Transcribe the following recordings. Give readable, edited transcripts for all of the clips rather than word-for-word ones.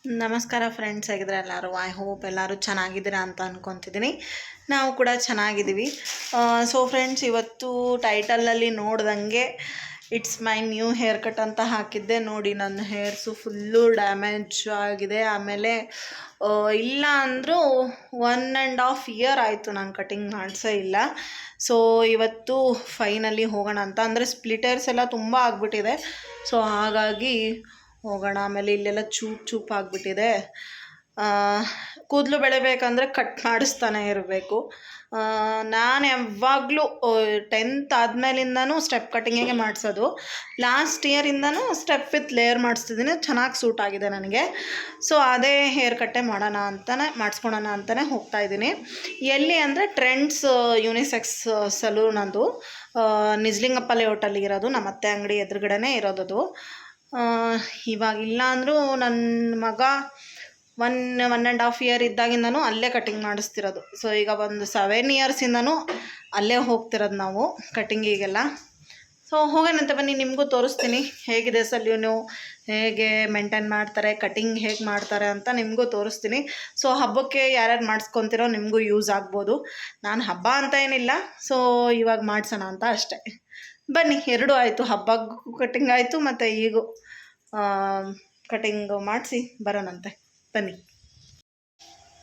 ನಮಸ್ಕಾರ ಫ್ರೆಂಡ್ಸ್, ಹೇಗಿದ್ರೆ ಎಲ್ಲರೂ. I hope ಎಲ್ಲರೂ ಚೆನ್ನಾಗಿದ್ದೀರಾ ಅಂತ ಅಂದ್ಕೊತಿದ್ದೀನಿ. ನಾವು ಕೂಡ ಚೆನ್ನಾಗಿದ್ದೀವಿ. ಸೊ ಫ್ರೆಂಡ್ಸ್, ಇವತ್ತು ಟೈಟಲಲ್ಲಿ ನೋಡ್ದಂಗೆ it's my new hair cut ಅಂತ ಹಾಕಿದ್ದೆ. ನೋಡಿ, ನನ್ನ ಹೇರ್ಸು ಫುಲ್ಲು ಡ್ಯಾಮೇಜ್ ಆಗಿದೆ. ಆಮೇಲೆ ಇಲ್ಲ ಅಂದರೂ 1.5 ಇಯರ್ ಆಯಿತು ನಾನು ಕಟಿಂಗ್ ಮಾಡಿಸೇ ಇಲ್ಲ. ಸೊ ಇವತ್ತು ಫೈನಲಿ ಹೋಗೋಣ ಅಂತ, ಅಂದರೆ ಸ್ಪ್ಲಿಟರ್ಸ್ ಎಲ್ಲ ತುಂಬ ಆಗಿಬಿಟ್ಟಿದೆ. ಸೊ ಹಾಗಾಗಿ ಹೋಗೋಣ. ಆಮೇಲೆ ಇಲ್ಲೆಲ್ಲ ಚೂಪ್ ಆಗಿಬಿಟ್ಟಿದೆ. ಕೂದಲು ಬೆಳೆಬೇಕಂದ್ರೆ ಕಟ್ ಮಾಡಿಸ್ತಾನೆ ಇರಬೇಕು. ನಾನು ಯಾವಾಗಲೂ 10th ಆದಮೇಲಿಂದನೂ ಸ್ಟೆಪ್ ಕಟ್ಟಿಂಗಿಗೆ ಮಾಡಿಸೋದು. ಲಾಸ್ಟ್ ಇಯರಿಂದನೂ ಸ್ಟೆಪ್ ವಿತ್ ಲೇಯರ್ ಮಾಡಿಸ್ತಿದ್ದೀನಿ. ಚೆನ್ನಾಗಿ ಸೂಟ್ ಆಗಿದೆ ನನಗೆ. ಸೊ ಅದೇ ಹೇರ್ ಕಟ್ಟೆ ಮಾಡಿಸ್ಕೊಳೋಣ ಅಂತಲೇ ಹೋಗ್ತಾಯಿದ್ದೀನಿ. ಎಲ್ಲಿ ಅಂದರೆ ಟ್ರೆಂಡ್ಸ್ ಯೂನಿಸೆಕ್ಸ್ ಸಲೂನ್, ಅದು ನಿಜ್ಲಿಂಗಪ್ಪ ಲೇಔಟಲ್ಲಿ ಇರೋದು. ನಮ್ಮ ಅತ್ತೆ ಅಂಗಡಿ ಎದುರುಗಡೆನೇ ಇರೋದದು. ಇವಾಗ ಇಲ್ಲ ಅಂದರೂ ನನ್ನ ಮಗ 1.5 ಇಯರ್ ಇದ್ದಾಗಿಂದನೂ ಅಲ್ಲೇ ಕಟಿಂಗ್ ಮಾಡಿಸ್ತಿರೋದು. ಸೊ ಈಗ ಒಂದು 7 ಇಯರ್ಸಿಂದನೂ ಅಲ್ಲೇ ಹೋಗ್ತಿರೋದು ನಾವು ಕಟಿಂಗಿಗೆಲ್ಲ. ಸೊ ಹೋಗೋಣಂತೆ ಬನ್ನಿ, ನಿಮಗೂ ತೋರಿಸ್ತೀನಿ ಹೇಗಿದೆ ಸಲ್ಯೂನು, ಹೇಗೆ ಮೇಂಟೈನ್ ಮಾಡ್ತಾರೆ, ಕಟಿಂಗ್ ಹೇಗೆ ಮಾಡ್ತಾರೆ ಅಂತ ನಿಮಗೂ ತೋರಿಸ್ತೀನಿ. ಸೊ ಹಬ್ಬಕ್ಕೆ ಯಾರ್ಯಾರು ಮಾಡಿಸ್ಕೊತಿರೋ ನಿಮಗೂ ಯೂಸ್ ಆಗ್ಬೋದು. ನಾನು ಹಬ್ಬ ಅಂತ ಏನಿಲ್ಲ, ಸೊ ಇವಾಗ ಮಾಡಿಸೋಣ ಅಂತ ಅಷ್ಟೇ. ಬನ್ನಿ, ಎರಡೂ ಆಯಿತು, ಹಬ್ಬಕ್ಕೂ ಕಟಿಂಗ್ ಆಯಿತು ಮತ್ತು ಈಗೂ ಕಟಿಂಗ್ ಮಾಡಿಸಿ ಬರೋಣಂತೆ, ಬನ್ನಿ.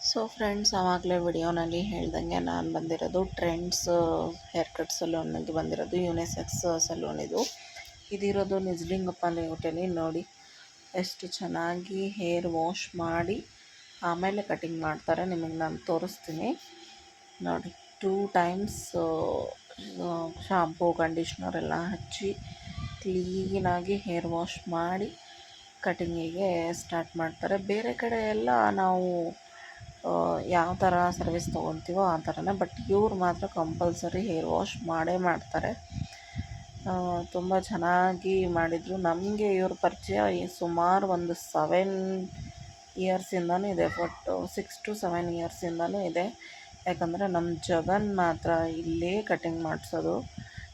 ಸೊ ಫ್ರೆಂಡ್ಸ್, ಆವಾಗಲೇ ವಿಡಿಯೋನಲ್ಲಿ ಹೇಳ್ದಂಗೆ ನಾನು ಬಂದಿರೋದು ಟ್ರೆಂಡ್ಸ್ ಹೇರ್ ಕಟ್ ಸಲೂನಿಗೆ ಬಂದಿರೋದು. ಯೂನಿಸೆಕ್ಸ್ ಸಲೂನ್ ಇದಿರೋದು ನಿಜ್ಲಿಂಗಪ್ಪ ಲೇಔಟಲ್ಲಿ. ನೋಡಿ ಎಷ್ಟು ಚೆನ್ನಾಗಿ ಹೇರ್ ವಾಶ್ ಮಾಡಿ ಆಮೇಲೆ ಕಟಿಂಗ್ ಮಾಡ್ತಾರೆ. ನಿಮಗೆ ನಾನು ತೋರಿಸ್ತೀನಿ ನೋಡಿ. 2 ಟೈಮ್ಸ್ ಶಾಂಪೂ ಕಂಡೀಷ್ನರ್ ಎಲ್ಲ ಹಚ್ಚಿ ಕ್ಲೀನಾಗಿ ಹೇರ್ ವಾಶ್ ಮಾಡಿ ಕಟಿಂಗಿಗೆ ಸ್ಟಾರ್ಟ್ ಮಾಡ್ತಾರೆ. ಬೇರೆ ಕಡೆ ಎಲ್ಲ ನಾವು ಯಾವ ಥರ ಸರ್ವಿಸ್ ತೊಗೊತೀವೋ ಆ ಥರನೇ, ಬಟ್ ಇವ್ರು ಮಾತ್ರ ಕಂಪಲ್ಸರಿ ಹೇರ್ ವಾಶ್ ಮಾಡೇ ಮಾಡ್ತಾರೆ. ತುಂಬ ಚೆನ್ನಾಗಿ ಮಾಡಿದರು. ನಮಗೆ ಇವ್ರ ಪರಿಚಯ ಸುಮಾರು ಒಂದು 7 ಇಯರ್ಸಿಂದನೂ ಇದೆ. ಬಟ್ 6 to 7 ಇಯರ್ಸಿಂದನೂ ಇದೆ. ಯಾಕಂದರೆ ನಮ್ಮ ಜಗನ್ ಮಾತ್ರ ಇಲ್ಲೇ ಕಟಿಂಗ್ ಮಾಡಿಸೋದು.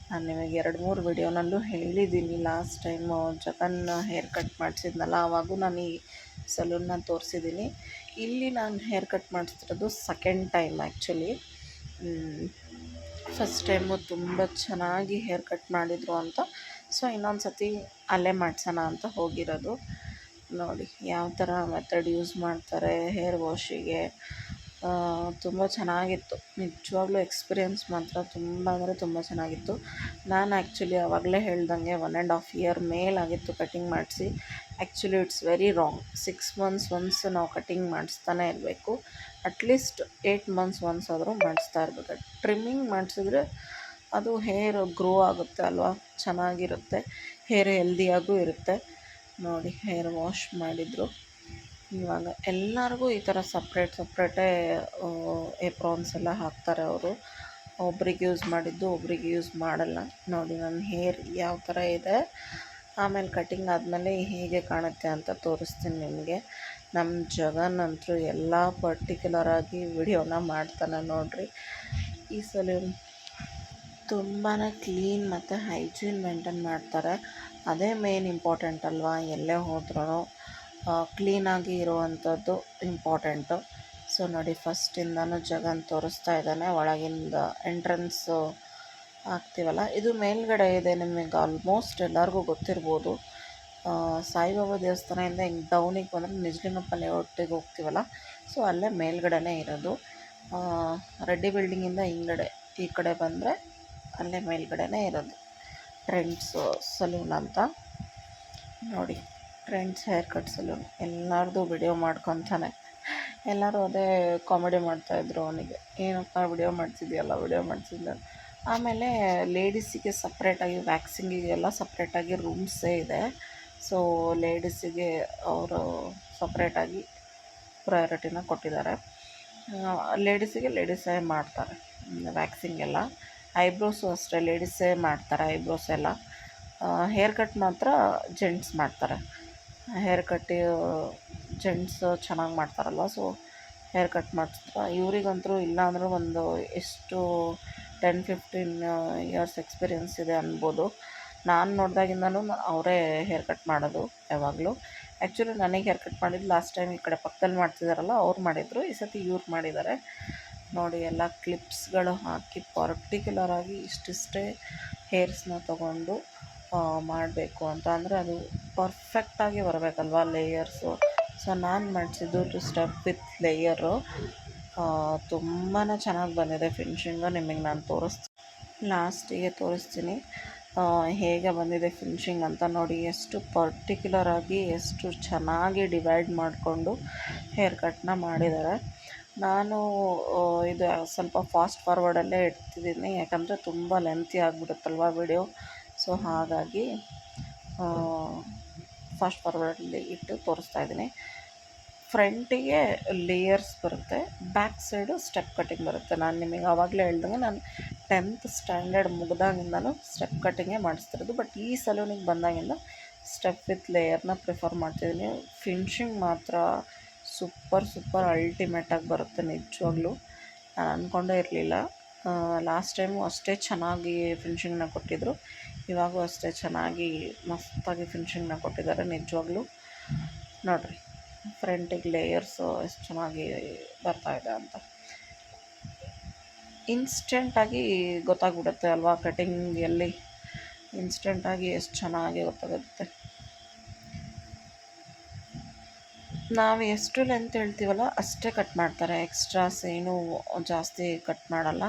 ನಾನು ನಿಮಗೆ 2-3 ವಿಡಿಯೋನಲ್ಲೂ ಹೇಳಿದ್ದೀನಿ. Last time Jagan hair cut ಮಾಡಿಸಿದ್ನಲ್ಲ, ಆವಾಗೂ ನಾನು ಈ ಸಲೂನ್ನ ತೋರಿಸಿದ್ದೀನಿ. ಇಲ್ಲಿ ನಾನು ಹೇರ್ ಕಟ್ ಮಾಡಿಸ್ತಿರೋದು second time actually. First time ತುಂಬ ಚೆನ್ನಾಗಿ ಹೇರ್ ಕಟ್ ಮಾಡಿದರು ಅಂತ, ಸೊ ಇನ್ನೊಂದು ಸತಿ ಅಲ್ಲೇ ಮಾಡಿಸೋಣ ಅಂತ ಹೋಗಿರೋದು. ನೋಡಿ ಯಾವ ಥರ ಮೆಥಡ್ ಯೂಸ್ ಮಾಡ್ತಾರೆ ಹೇರ್ ವಾಶಿಗೆ. ತುಂಬ ಚೆನ್ನಾಗಿತ್ತು ನಿಜವಾಗ್ಲೂ. ಎಕ್ಸ್ಪೀರಿಯೆನ್ಸ್ ಮಾತ್ರ ತುಂಬ ಅಂದರೆ ತುಂಬ ಚೆನ್ನಾಗಿತ್ತು. ನಾನು ಆ್ಯಕ್ಚುಲಿ ಆವಾಗಲೇ ಹೇಳ್ದಂಗೆ 1.5 ಇಯರ್ ಮೇಲಾಗಿತ್ತು ಕಟಿಂಗ್ ಮಾಡಿಸಿ. Actually it's very wrong. 6 months once ನಾವು ಕಟಿಂಗ್ ಮಾಡಿಸ್ತಾನೆ ಇರಬೇಕು. ಅಟ್ಲೀಸ್ಟ್ 8 months ಒನ್ಸ್ ಆದರೂ ಮಾಡಿಸ್ತಾ ಇರಬೇಕು. ಟ್ರಿಮ್ಮಿಂಗ್ ಮಾಡಿಸಿದ್ರೆ ಅದು ಹೇರ್ ಗ್ರೋ ಆಗುತ್ತೆ ಅಲ್ವಾ, ಚೆನ್ನಾಗಿರುತ್ತೆ, ಹೇರ್ ಹೆಲ್ದಿಯಾಗೂ ಇರುತ್ತೆ. ನೋಡಿ ಹೇರ್ ವಾಶ್ ಮಾಡಿದರು. ಇವಾಗ ಎಲ್ಲರಿಗೂ ಈ ಥರ ಸಪ್ರೇಟೇ ಏಪ್ರಾನ್ಸ್ ಎಲ್ಲ ಹಾಕ್ತಾರೆ ಅವರು. ಒಬ್ರಿಗೆ ಯೂಸ್ ಮಾಡಿದ್ದು ಒಬ್ರಿಗೆ ಯೂಸ್ ಮಾಡಲ್ಲ. ನೋಡಿ ನನ್ನ ಹೇರ್ ಯಾವ ಥರ ಇದೆ, ಆಮೇಲೆ ಕಟಿಂಗ್ ಆದಮೇಲೆ ಹೇಗೆ ಕಾಣುತ್ತೆ ಅಂತ ತೋರಿಸ್ತೀನಿ ನಿಮಗೆ. ನಮ್ಮ ಜಗನ್ ಅಂತೂ ಎಲ್ಲ ಪರ್ಟಿಕ್ಯುಲರಾಗಿ ವಿಡಿಯೋನ ಮಾಡ್ತಾನೆ ನೋಡಿರಿ. ಈ ಸಲೂನ್ ತುಂಬಾ ಕ್ಲೀನ್ ಮತ್ತು ಹೈಜೀನ್ ಮೇಂಟೈನ್ ಮಾಡ್ತಾರೆ. ಅದೇ ಮೇನ್ ಇಂಪಾರ್ಟೆಂಟ್ ಅಲ್ವಾ, ಎಲ್ಲೇ ಹೋದ್ರೂ ಕ್ಲೀನಾಗಿ ಇರುವಂಥದ್ದು ಇಂಪಾರ್ಟೆಂಟು. ಸೊ ನೋಡಿ, ಫಸ್ಟಿಂದನೂ ಜಗನ್ ತೋರಿಸ್ತಾ ಇದ್ದಾನೆ. ಒಳಗಿಂದ ಎಂಟ್ರೆನ್ಸು ಹಾಕ್ತೀವಲ್ಲ, ಇದು ಮೇಲ್ಗಡೆ ಇದೆ. ನಿಮಗೆ ಆಲ್ಮೋಸ್ಟ್ ಎಲ್ಲರಿಗೂ ಗೊತ್ತಿರ್ಬೋದು. ಸಾಯಿಬಾಬಾ ದೇವಸ್ಥಾನದಿಂದ ಹಿಂಗೆ ಡೌನಿಗೆ ಬಂದರೆ ನಿಜ್ಲಿಂಗಪ್ಪ ಲೇಔಟಿಗೆ ಹೋಗ್ತೀವಲ್ಲ, ಸೊ ಅಲ್ಲೇ ಮೇಲ್ಗಡೆನೇ ಇರೋದು. ರೆಡ್ಡಿ ಬಿಲ್ಡಿಂಗಿಂದ ಹಿಂಗಡೆ ಈ ಕಡೆ ಬಂದರೆ ಅಲ್ಲೇ ಮೇಲ್ಗಡೆನೇ ಇರೋದು ಟ್ರೆಂಡ್ಸ್ ಸಲೂನ್ ಅಂತ. ನೋಡಿ ಟ್ರೆಂಡ್ಸ್ ಹೇರ್ ಕಟ್ ಸಲೂನ್. ಎಲ್ಲರದು ವಿಡಿಯೋ ಮಾಡ್ಕೊತಾನೆ. ಎಲ್ಲರೂ ಅದೇ ಕಾಮಿಡಿ ಮಾಡ್ತಾಯಿದ್ರು ಅವನಿಗೆ, ಏನಪ್ಪ ವಿಡಿಯೋ ಮಾಡ್ತಿದ್ದ. ಆಮೇಲೆ ಲೇಡೀಸಿಗೆ ಸಪ್ರೇಟಾಗಿ ವ್ಯಾಕ್ಸಿಂಗಿಗೆಲ್ಲ ಸಪ್ರೇಟಾಗಿ ರೂಮ್ಸೇ ಇದೆ. ಸೊ ಲೇಡೀಸಿಗೆ ಅವರು ಸಪ್ರೇಟಾಗಿ ಪ್ರಯಾರಿಟಿನ ಕೊಟ್ಟಿದ್ದಾರೆ. ಲೇಡೀಸೇ ಮಾಡ್ತಾರೆ ವ್ಯಾಕ್ಸಿಂಗ್ ಎಲ್ಲ. ಐಬ್ರೋಸು ಅಷ್ಟೇ ಲೇಡೀಸೇ ಮಾಡ್ತಾರೆ ಐಬ್ರೋಸ್ ಎಲ್ಲ. ಹೇರ್ ಕಟ್ ಮಾತ್ರ ಜೆಂಟ್ಸ್ ಮಾಡ್ತಾರೆ. ಹೇರ್ ಕಟ್ಟು ಜೆಂಟ್ಸ್ ಚೆನ್ನಾಗಿ ಮಾಡ್ತಾರಲ್ವ, ಸೊ ಹೇರ್ ಕಟ್ ಮಾಡಿಸ್ತಾರೆ. ಇವರಿಗಂತೂ ಇಲ್ಲ ಅಂದರೂ ಒಂದು ಎಷ್ಟು 10-15 ಇಯರ್ಸ್ ಎಕ್ಸ್ಪೀರಿಯೆನ್ಸ್ ಇದೆ ಅನ್ಬೋದು. ನಾನು ನೋಡಿದಾಗಿಂದನೂ ಅವರೇ ಹೇರ್ ಕಟ್ ಮಾಡೋದು ಯಾವಾಗಲೂ. ಆ್ಯಕ್ಚುಲಿ ನನಗೆ ಹೇರ್ ಕಟ್ ಮಾಡಿದ್ದು ಲಾಸ್ಟ್ ಟೈಮ್ ಈ ಕಡೆ ಪಕ್ಕದಲ್ಲಿ ಮಾಡ್ತಿದ್ದಾರಲ್ಲ ಅವ್ರು ಮಾಡಿದರು, ಈ ಸತಿ ಇವ್ರು ಮಾಡಿದ್ದಾರೆ ನೋಡಿ. ಎಲ್ಲ ಕ್ಲಿಪ್ಸ್ಗಳು ಹಾಕಿ ಪರ್ಟಿಕ್ಯುಲರಾಗಿ ಇಷ್ಟಿಷ್ಟೇ ಹೇರ್ಸ್ನ ತೊಗೊಂಡು ಮಾಡಬೇಕು ಅಂತ, ಅಂದರೆ ಅದು ಪರ್ಫೆಕ್ಟಾಗಿ ಬರಬೇಕಲ್ವ ಲೇಯರ್ಸು. ಸೊ ನಾನು ಮಾಡಿಸಿದ್ದು 2 ಸ್ಟೆಪ್ ವಿತ್ ಲೇಯರು ತುಂಬಾ ಚೆನ್ನಾಗಿ ಬಂದಿದೆ ಫಿನಿಶಿಂಗು. ನಿಮಗೆ ನಾನು ಲಾಸ್ಟಿಗೆ ತೋರಿಸ್ತೀನಿ ಹೇಗೆ ಬಂದಿದೆ ಫಿನಿಶಿಂಗ್ ಅಂತ ನೋಡಿ. ಎಷ್ಟು ಪರ್ಟಿಕ್ಯುಲರಾಗಿ ಎಷ್ಟು ಚೆನ್ನಾಗಿ ಡಿವೈಡ್ ಮಾಡಿಕೊಂಡು ಹೇರ್ ಕಟ್ನ ಮಾಡಿದ್ದಾರೆ. ನಾನು ಇದು ಸ್ವಲ್ಪ ಫಾಸ್ಟ್ ಫಾರ್ವರ್ಡಲ್ಲೇ ಇಡ್ತಿದ್ದೀನಿ, ಯಾಕಂದರೆ ತುಂಬ ಲೆಂತಿ ಆಗಿಬಿಡುತ್ತಲ್ವ ವಿಡಿಯೋ. ಸೊ ಹಾಗಾಗಿ ಫಾಸ್ಟ್ ಫಾರ್ವರ್ಡಲ್ಲಿ ಇಟ್ಟು ತೋರಿಸ್ತಾ ಇದ್ದೀನಿ. ಫ್ರಂಟಿಗೆ ಲೇಯರ್ಸ್ ಬರುತ್ತೆ, ಬ್ಯಾಕ್ ಸೈಡು ಸ್ಟೆಪ್ ಕಟಿಂಗ್ ಬರುತ್ತೆ. ನಾನು ನಿಮಗೆ ಆವಾಗಲೇ ಹೇಳ್ದಂಗೆ ನಾನು 10th ಸ್ಟ್ಯಾಂಡರ್ಡ್ ಮುಗ್ದಾಗಿಂದನೂ ಸ್ಟೆಪ್ ಕಟ್ಟಿಂಗೇ ಮಾಡಿಸ್ತಿರೋದು. ಬಟ್ ಈ ಸಲೂನಿಗೆ ಬಂದಾಗಿಂದ ಸ್ಟೆಪ್ ವಿತ್ ಲೇಯರ್ನ ಪ್ರಿಫರ್ ಮಾಡ್ತಿದ್ದೀನಿ. ಫಿನಿಶಿಂಗ್ ಮಾತ್ರ ಸೂಪರ್ ಅಲ್ಟಿಮೇಟಾಗಿ ಬರುತ್ತೆ ನಿಜವಾಗ್ಲೂ. ನಾನು ಅಂದ್ಕೊಂಡೇ ಇರಲಿಲ್ಲ. ಲಾಸ್ಟ್ ಟೈಮು ಅಷ್ಟೇ ಚೆನ್ನಾಗಿ ಫಿನಿಶಿಂಗ್ನ ಕೊಟ್ಟಿದ್ದರು, ಇವಾಗೂ ಅಷ್ಟೇ ಚೆನ್ನಾಗಿ ಮಸ್ತಾಗಿ ಫಿನಿಶಿಂಗ್ನ ಕೊಟ್ಟಿದ್ದಾರೆ ನಿಜವಾಗ್ಲೂ. ನೋಡಿರಿ ಫ್ರಂಟಿಗೆ ಲೇಯರ್ಸು ಎಷ್ಟು ಚೆನ್ನಾಗಿ ಬರ್ತಾಯಿದೆ ಅಂತ. ಇನ್ಸ್ಟೆಂಟಾಗಿ ಗೊತ್ತಾಗ್ಬಿಡುತ್ತೆ ಅಲ್ವಾ ಕಟಿಂಗ್ ಎಲ್ಲಿ, ಇನ್ಸ್ಟೆಂಟಾಗಿ ಎಷ್ಟು ಚೆನ್ನಾಗಿ ಗೊತ್ತಾಗುತ್ತೆ. ನಾವು ಎಷ್ಟು ಲೆಂತ್ ಹೇಳ್ತೀವಲ್ಲ ಅಷ್ಟೇ ಕಟ್ ಮಾಡ್ತಾರೆ, ಎಕ್ಸ್ಟ್ರಾಸ್ ಏನೂ ಜಾಸ್ತಿ ಕಟ್ ಮಾಡಲ್ಲ.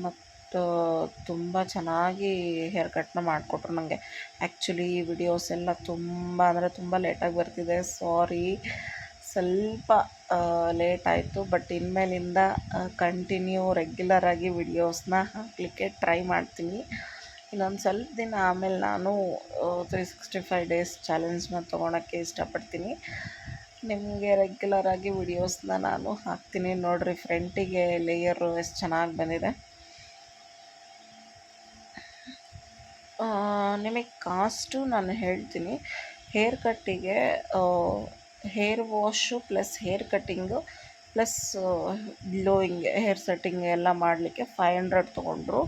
ಮತ್ತು ತುಂಬ ಚೆನ್ನಾಗಿ ಹೇರ್ ಕಟ್ನ ಮಾಡಿಕೊಟ್ರು ನನಗೆ. ಆ್ಯಕ್ಚುಲಿ ವಿಡಿಯೋಸ್ ಎಲ್ಲ ತುಂಬ ಅಂದರೆ ತುಂಬ ಲೇಟಾಗಿ ಬರ್ತಿದೆ, ಸಾರಿ. ಸ್ವಲ್ಪ ಲೇಟ್ ಆಯಿತು, ಬಟ್ ಇನ್ಮೇಲಿಂದ ಕಂಟಿನ್ಯೂ ರೆಗ್ಯುಲರಾಗಿ ವಿಡಿಯೋಸ್ನ ಹಾಕಲಿಕ್ಕೆ ಟ್ರೈ ಮಾಡ್ತೀನಿ. ಇನ್ನೊಂದು ಸ್ವಲ್ಪ ದಿನ ಆಮೇಲೆ ನಾನು 365 ಡೇಸ್ ಚಾಲೆಂಜ್ನ ತೊಗೊಳಕ್ಕೆ ಇಷ್ಟಪಡ್ತೀನಿ. ನಿಮಗೆ ರೆಗ್ಯುಲರಾಗಿ ವಿಡಿಯೋಸ್ನ ನಾನು ಹಾಕ್ತೀನಿ ನೋಡಿರಿ. ಫ್ರಂಟಿಗೆ ಲೇಯರು ಎಷ್ಟು ಚೆನ್ನಾಗಿ ಬಂದಿದೆ. ನಿಮಗೆ ಕಾಸ್ಟು ನಾನು ಹೇಳ್ತೀನಿ. ಹೇರ್ ಕಟ್ಟಿಗೆ hair wash plus hair cutting plus glowing hair setting ಎಲ್ಲ ಮಾಡಲಿಕ್ಕೆ 500 ತೊಗೊಂಡ್ರು.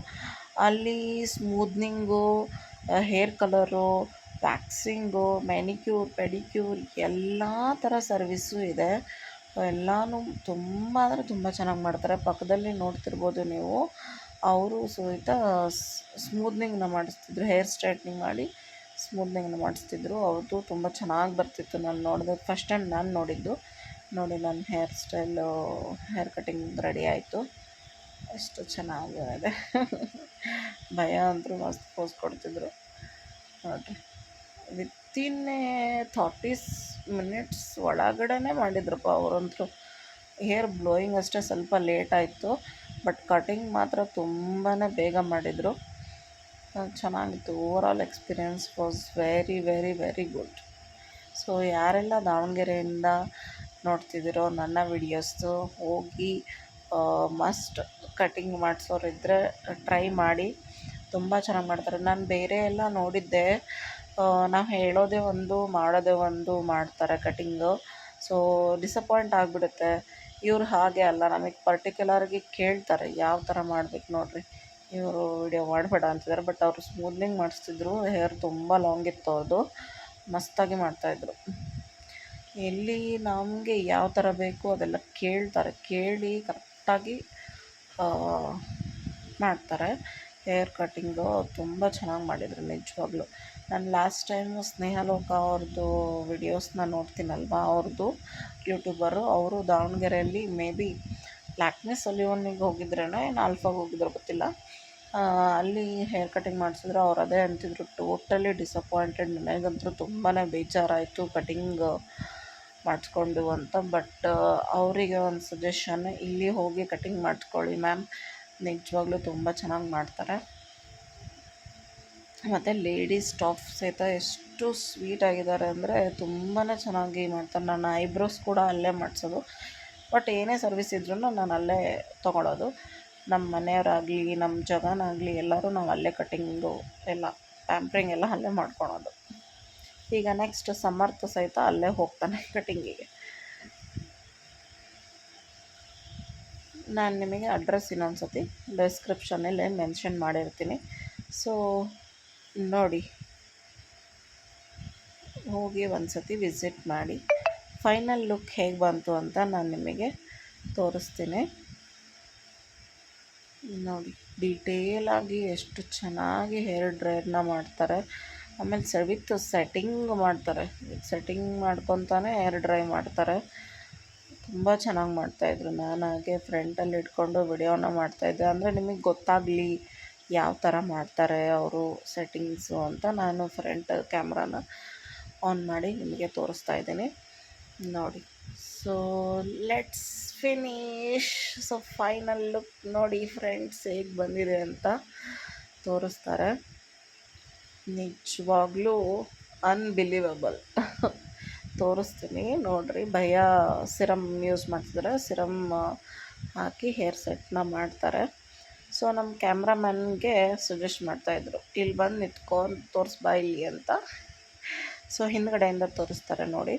ಅಲ್ಲಿ ಸ್ಮೂದ್ನಿಂಗು, hair colour, waxing, manicure, pedicure ಎಲ್ಲ ಥರ ಸರ್ವಿಸು ಇದೆ. ಎಲ್ಲನೂ ತುಂಬ ಅಂದರೆ ತುಂಬ ಚೆನ್ನಾಗಿ ಮಾಡ್ತಾರೆ. ಪಕ್ಕದಲ್ಲಿ ನೋಡ್ತಿರ್ಬೋದು ನೀವು, ಅವರು ಸಹಿತ ಸ್ಮೂದ್ನಿಂಗ್ನ ಮಾಡಿಸ್ತಿದ್ರು, ಹೇರ್ ಸ್ಟ್ರೈಟ್ನಿಂಗ್ ಮಾಡಿ ಸ್ಮೂದ್ನಿಂಗ್ನ ಮಾಡಿಸ್ತಿದ್ರು. ಅವ್ರದ್ದು ತುಂಬ ಚೆನ್ನಾಗಿ ಬರ್ತಿತ್ತು. ನಾನು ನೋಡಿದೆ, ಫಸ್ಟ್ ಟೈಮ್ ನಾನು ನೋಡಿದ್ದು. ನೋಡಿ ನನ್ನ hair style, hair cutting ready ಆಯಿತು. ಎಷ್ಟು ಚೆನ್ನಾಗಿದೆ ಭಯ ಅಂದರೂ ಮಸ್ತ್ ಪೋಸ್ ಕೊಡ್ತಿದ್ರು ನೋಡಿರಿ. ವಿತಿನ್ 30 ಮಿನಿಟ್ಸ್ ಒಳಗಡೆ ಮಾಡಿದ್ರಪ್ಪ ಅವರಂತೂ. ಹೇರ್ ಬ್ಲೋಯಿಂಗ್ ಅಷ್ಟೇ ಸ್ವಲ್ಪ ಲೇಟ್ ಆಯಿತು, ಬಟ್ ಕಟಿಂಗ್ ಮಾತ್ರ ತುಂಬಾ ಬೇಗ ಮಾಡಿದರು. ಚೆನ್ನಾಗಿತ್ತು. Overall experience was very good. So ಯಾರೆಲ್ಲ ದಾವಣಗೆರೆಯಿಂದ ನೋಡ್ತಿದ್ದೀರೋ ನನ್ನ ವಿಡಿಯೋಸ್ದು, ಹೋಗಿ ಮಸ್ಟ್ ಕಟಿಂಗ್ ಮಾಡಿಸೋರಿದ್ದರೆ ಟ್ರೈ ಮಾಡಿ. ತುಂಬ ಚೆನ್ನಾಗಿ ಮಾಡ್ತಾರೆ. ನಾನು ಬೇರೆ ಎಲ್ಲ ನೋಡಿದ್ದೆ, ನಾವು ಹೇಳೋದೇ ಒಂದು ಮಾಡೋದೇ ಒಂದು ಮಾಡ್ತಾರೆ ಕಟಿಂಗು. ಸೊ ಡಿಸಪಾಯಿಂಟ್ ಆಗಿಬಿಡುತ್ತೆ. ಇವ್ರು ಹಾಗೆ ಅಲ್ಲ, ನಮಗೆ ಪರ್ಟಿಕ್ಯುಲರಾಗಿ ಕೇಳ್ತಾರೆ ಯಾವ ಥರ ಮಾಡಬೇಕು ನೋಡಿರಿ. ಇವರು ವಿಡಿಯೋ ಮಾಡಬೇಡ ಅಂತಿದ್ದಾರೆ, ಬಟ್ ಅವರು ಸ್ಮೂದ್ನಿಂಗ್ ಮಾಡಿಸ್ತಿದ್ರು. ಹೇರ್ ತುಂಬ ಲಾಂಗ್ ಇತ್ತು ಅವ್ರದ್ದು, ಮಸ್ತಾಗಿ ಮಾಡ್ತಾಯಿದ್ರು. ಎಲ್ಲಿ ನಮಗೆ ಯಾವ ಥರ ಬೇಕು ಅದೆಲ್ಲ ಕೇಳ್ತಾರೆ, ಕೇಳಿ ಕರೆಕ್ಟಾಗಿ ಮಾಡ್ತಾರೆ. ಹೇರ್ ಕಟ್ಟಿಂಗು ತುಂಬ ಚೆನ್ನಾಗಿ ಮಾಡಿದರು ನಿಜವಾಗ್ಲೂ. ನಾನು ಲಾಸ್ಟ್ ಟೈಮು ಸ್ನೇಹಲೋಕ ಅವ್ರದ್ದು ವಿಡಿಯೋಸ್ನ ನೋಡ್ತೀನಲ್ವ, ಅವ್ರದ್ದು ಯೂಟ್ಯೂಬರು, ಅವರು ದಾವಣಗೆರೆಯಲ್ಲಿ ಮೇ ಬಿ ಲ್ಯಾಕ್ಮೆ ಸಲೂನಿಗೆ ಹೋಗಿದ್ರೇನೋ ಏನು ಆಲ್ಫಾಗೆ ಹೋಗಿದ್ರೋ ಗೊತ್ತಿಲ್ಲ. ಅಲ್ಲಿ ಹೇರ್ ಕಟಿಂಗ್ ಮಾಡಿಸಿದ್ರು. ಅವ್ರು ಅದೇ ಅಂತಿದ್ರು, ಟೋಟಲಿ ಡಿಸಪಾಯಿಂಟೆಡ್, ನನಗಂತೂ ತುಂಬಾ ಬೇಜಾರಾಯಿತು ಕಟಿಂಗ್ ಮಾಡಿಸ್ಕೊಂಡು ಅಂತ. ಬಟ್ ಅವರಿಗೆ ಒಂದು ಸಜೆಷನ್, ಇಲ್ಲಿ ಹೋಗಿ ಕಟಿಂಗ್ ಮಾಡಿಸ್ಕೊಳ್ಳಿ ಮ್ಯಾಮ್, ನಿಜವಾಗ್ಲೂ ತುಂಬ ಚೆನ್ನಾಗಿ ಮಾಡ್ತಾರೆ. ಮತ್ತು ಲೇಡೀಸ್ ಸ್ಟಾಫ್ ಸಹಿತ ಎಷ್ಟು ಸ್ವೀಟಾಗಿದ್ದಾರೆ ಅಂದರೆ ತುಂಬಾ ಚೆನ್ನಾಗಿ ಮಾಡ್ತಾರೆ. ನಾನು ಐಬ್ರೋಸ್ ಕೂಡ ಅಲ್ಲೇ ಮಾಡಿಸೋದು. ಬಟ್ ಏನೇ ಸರ್ವಿಸ್ ಇದ್ರೂ ನಾನು ಅಲ್ಲೇ ತೊಗೊಳೋದು. ನಮ್ಮ ಮನೆಯವರಾಗಲಿ, ನಮ್ಮ ಜಗನಾಗಲಿ, ಎಲ್ಲರೂ ನಾವು ಅಲ್ಲೇ ಕಟಿಂಗು ಎಲ್ಲ ಪ್ಯಾಂಪ್ರಿಂಗ್ ಎಲ್ಲ ಅಲ್ಲೇ ಮಾಡ್ಕೊಳೋದು. ಈಗ ನೆಕ್ಸ್ಟ್ ಸಮರ್ಥ ಸಹಿತ ಅಲ್ಲೇ ಹೋಗ್ತಾನೆ ಕಟಿಂಗಿಗೆ. ನಾನು ನಿಮಗೆ ಅಡ್ರೆಸ್ ಇನ್ನೊಂದು ಸತಿ ಡಿಸ್ಕ್ರಿಪ್ಷನಲ್ಲಿ ಮೆನ್ಷನ್ ಮಾಡಿರ್ತೀನಿ. ಸೊ ನೋಡಿ, ಹೋಗಿ ಒಂದು ಸತಿ ವಿಸಿಟ್ ಮಾಡಿ. ಫೈನಲ್ ಲುಕ್ ಹೇಗೆ ಬಂತು ಅಂತ ನಾನು ನಿಮಗೆ ತೋರಿಸ್ತೀನಿ. ನೋಡಿ ಡೀಟೇಲಾಗಿ ಎಷ್ಟು ಚೆನ್ನಾಗಿ ಹೇರ್ ಡ್ರೈಯರ್ನ ಮಾಡ್ತಾರೆ. ಆಮೇಲೆ ವಿತ್ ಸೆಟ್ಟಿಂಗ್ ಮಾಡ್ತಾರೆ, ಸೆಟ್ಟಿಂಗ್ ಮಾಡ್ಕೊತಾನೆ ಹೇರ್ ಡ್ರೈ ಮಾಡ್ತಾರೆ. ತುಂಬ ಚೆನ್ನಾಗಿ ಮಾಡ್ತಾಯಿದ್ರು. ನಾನು ಹಾಗೆ ಫ್ರಂಟಲ್ಲಿ ಇಟ್ಕೊಂಡು ವಿಡಿಯೋನ ಮಾಡ್ತಾಯಿದ್ದೆ, ಅಂದರೆ ನಿಮಗೆ ಗೊತ್ತಾಗಲಿ ಯಾವ ಥರ ಮಾಡ್ತಾರೆ ಅವರು ಸೆಟ್ಟಿಂಗ್ಸು ಅಂತ ನಾನು ಫ್ರಂಟ್ ಕ್ಯಾಮ್ರಾನ ಆನ್ ಮಾಡಿ ನಿಮಗೆ ತೋರಿಸ್ತಾ ಇದ್ದೀನಿ ನೋಡಿ. So let's finish. So final look ನೋಡಿ ಫ್ರೆಂಡ್ಸ್ ಹೇಗೆ ಬಂದಿದೆ ಅಂತ ತೋರಿಸ್ತಾರೆ. ನಿಜವಾಗ್ಲೂ ಅನ್ಬಿಲೀವಬಲ್. ತೋರಿಸ್ತೀನಿ ನೋಡಿರಿ. ಭಯ ಸಿರಮ್ ಯೂಸ್ ಮಾಡ್ತಿದ್ದಾರೆ, ಸಿರಮ್ ಹಾಕಿ ಹೇರ್ ಸೆಟ್ನ ಮಾಡ್ತಾರೆ. ಸೊ ನಮ್ಮ ಕ್ಯಾಮ್ರಾಮನ್ಗೆ ಸಜೆಸ್ಟ್ ಮಾಡ್ತಾಯಿದ್ರು, ಇಲ್ಲಿ ಬಂದು ನಿಂತ್ಕೊಂಡು ತೋರಿಸ್ಬಾ ಇಲ್ಲಿ ಅಂತ. ಸೊ ಹಿಂದ್ಗಡೆಯಿಂದ ತೋರಿಸ್ತಾರೆ ನೋಡಿ.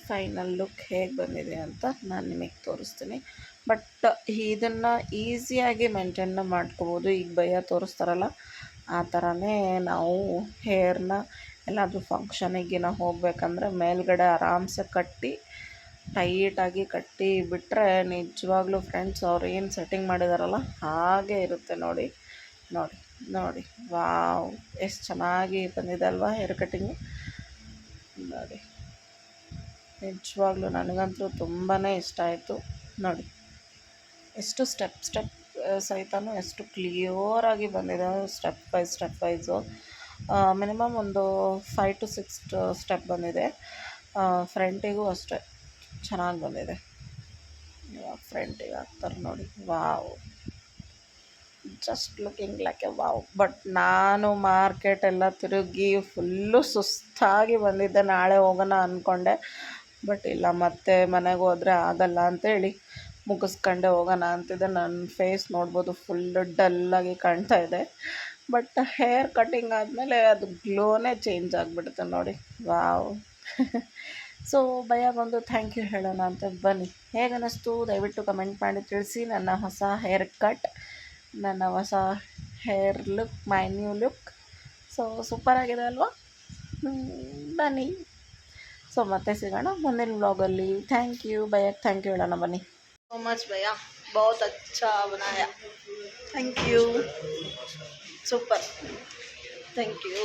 ಫೈನಲ್ ಲುಕ್ ಹೇಗೆ ಬಂದಿದೆ ಅಂತ ನಾನು ನಿಮಗೆ ತೋರಿಸ್ತೀನಿ. ಬಟ್ ಇದನ್ನು ಈಸಿಯಾಗಿ ಮೇಂಟೈನ್ ಮಾಡ್ಕೋಬೋದು. ಈಗ ಭಯ ತೋರಿಸ್ತಾರಲ್ಲ ಆ ಥರನೇ ನಾವು ಹೇರ್ನ ಎಲ್ಲಾದರೂ ಫಂಕ್ಷನಿಗೆ ನಾವು ಹೋಗ್ಬೇಕಂದ್ರೆ ಮೇಲ್ಗಡೆ ಆರಾಮ್ಸೆ ಕಟ್ಟಿ ಟೈಟಾಗಿ ಕಟ್ಟಿ ಬಿಟ್ಟರೆ ನಿಜವಾಗ್ಲೂ ಫ್ರೆಂಡ್ಸ್ ಅವ್ರು ಏನು ಸೆಟ್ಟಿಂಗ್ ಮಾಡಿದಾರಲ್ಲ ಹಾಗೆ ಇರುತ್ತೆ ನೋಡಿ. ನೋಡಿ ನೋಡಿ ವಾವ್, ಎಷ್ಟು ಚೆನ್ನಾಗಿ ಬಂದಿದೆ ಅಲ್ವಾ ಹೇರ್ ಕಟ್ಟಿಂಗು. ನೋಡಿ ನಿಜವಾಗ್ಲೂ ನನಗಂತೂ ತುಂಬಾ ಇಷ್ಟ ಆಯಿತು. ನೋಡಿ ಎಷ್ಟು ಸ್ಟೆಪ್ ಸಹಿತನೂ ಎಷ್ಟು ಕ್ಲಿಯರಾಗಿ ಬಂದಿದೆ, ಸ್ಟೆಪ್ ವೈಸು. ಮಿನಿಮಮ್ ಒಂದು 5 to 6 ಸ್ಟೆಪ್ ಬಂದಿದೆ. ಫ್ರಂಟಿಗೂ ಅಷ್ಟೇ ಚೆನ್ನಾಗಿ ಬಂದಿದೆ. ಇವಾಗ ಫ್ರಂಟಿಗೆ ಹಾಕ್ತಾರೆ ನೋಡಿ. Wow, just looking like A wow. But ನಾನು ಮಾರ್ಕೆಟೆಲ್ಲ ತಿರುಗಿ ಫುಲ್ಲು ಸುಸ್ತಾಗಿ ಬಂದಿದ್ದೆ. ನಾಳೆ ಹೋಗೋಣ ಅಂದ್ಕೊಂಡೆ, ಬಟ್ ಇಲ್ಲ, ಮತ್ತೆ ಮನೆಗೆ ಹೋದರೆ ಆಗಲ್ಲ ಅಂತೇಳಿ ಮುಗಿಸ್ಕೊಂಡೆ ಹೋಗೋಣ ಅಂತಿದ್ದೆ. ನನ್ನ ಫೇಸ್ ನೋಡ್ಬೋದು ಫುಲ್ಲು ಡಲ್ಲಾಗಿ ಕಾಣ್ತಾ ಇದೆ. ಬಟ್ ಹೇರ್ ಕಟ್ಟಿಂಗ್ ಆದಮೇಲೆ ಅದು ಗ್ಲೋನೇ ಚೇಂಜ್ ಆಗಿಬಿಡುತ್ತೆ ನೋಡಿ. ವಾವ್. ಸೊ ಭಯಗೊಂದು ಥ್ಯಾಂಕ್ ಯು ಹೇಳೋಣ ಅಂತ ಬನ್ನಿ. ಹೇಗೆ ಅನ್ನಿಸ್ತು ದಯವಿಟ್ಟು ಕಮೆಂಟ್ ಮಾಡಿ ತಿಳಿಸಿ. ನನ್ನ ಹೊಸ ಹೇರ್ ಕಟ್, ನನ್ನ ಹೊಸ hair look, my new look. So ಸೂಪರಾಗಿದೆ ಅಲ್ವಾ? ಬನ್ನಿ. ಸೊ ಮತ್ತೆ ಸಿಗೋಣ ಮುಂದಿನ ವ್ಲಾಗಲ್ಲಿ. Thank you. ಭಯಕ್ಕೆ ಥ್ಯಾಂಕ್ ಯು ಹೇಳೋಣ ಬನ್ನಿ. सो मच भैया, बहुत अच्छा बनाया. Thank you. Super. Thank you.